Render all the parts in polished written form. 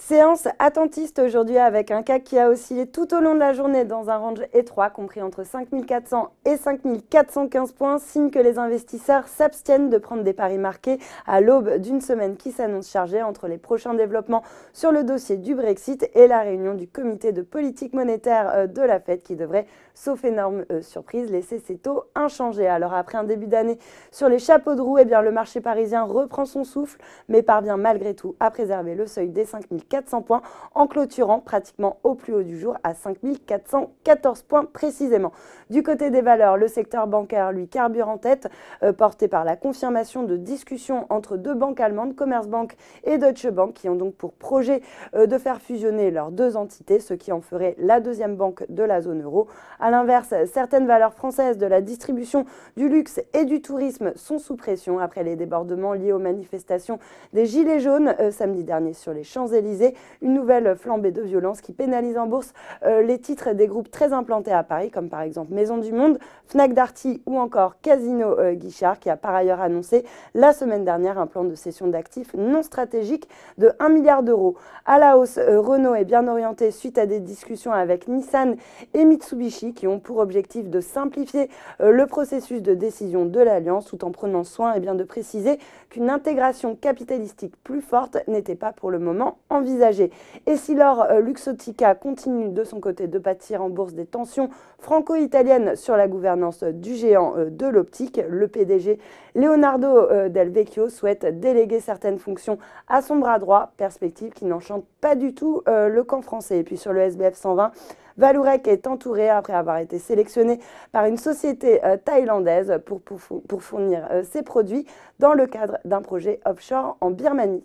Séance attentiste aujourd'hui avec un CAC qui a oscillé tout au long de la journée dans un range étroit, compris entre 5400 et 5415 points, signe que les investisseurs s'abstiennent de prendre des paris marqués à l'aube d'une semaine qui s'annonce chargée entre les prochains développements sur le dossier du Brexit et la réunion du comité de politique monétaire de la Fed qui devrait, sauf énorme surprise, laisser ses taux inchangés. Alors après un début d'année sur les chapeaux de roue, le marché parisien reprend son souffle, mais parvient malgré tout à préserver le seuil des 5400 points en clôturant pratiquement au plus haut du jour à 5414 points précisément. Du côté des valeurs, le secteur bancaire, lui, carbure en tête, porté par la confirmation de discussions entre deux banques allemandes, Commerzbank et Deutsche Bank, qui ont donc pour projet de faire fusionner leurs deux entités, ce qui en ferait la deuxième banque de la zone euro. A l'inverse, certaines valeurs françaises de la distribution, du luxe et du tourisme sont sous pression après les débordements liés aux manifestations des Gilets jaunes samedi dernier sur les Champs-Élysées. Une nouvelle flambée de violence qui pénalise en bourse les titres des groupes très implantés à Paris, comme par exemple Maison du Monde, Fnac Darty ou encore Casino Guichard, qui a par ailleurs annoncé la semaine dernière un plan de cession d'actifs non stratégiques de 1 milliard d'euros. À la hausse, Renault est bien orienté suite à des discussions avec Nissan et Mitsubishi qui ont pour objectif de simplifier le processus de décision de l'Alliance tout en prenant soin de préciser qu'une intégration capitalistique plus forte n'était pas pour le moment envisagée. Et si l'or Luxottica continue de son côté de pâtir en bourse des tensions franco-italiennes sur la gouvernance du géant de l'optique, le PDG Leonardo Del Vecchio souhaite déléguer certaines fonctions à son bras droit, perspective qui n'enchante pas du tout le camp français. Et puis sur le SBF 120, Vallourec est entouré après avoir été sélectionné par une société thaïlandaise pour fournir ses produits dans le cadre d'un projet offshore en Birmanie.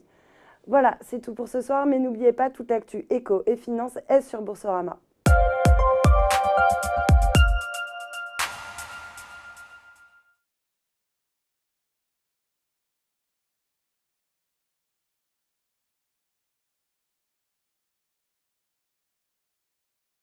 Voilà, c'est tout pour ce soir, mais n'oubliez pas, toute l'actu éco et finance est sur Boursorama.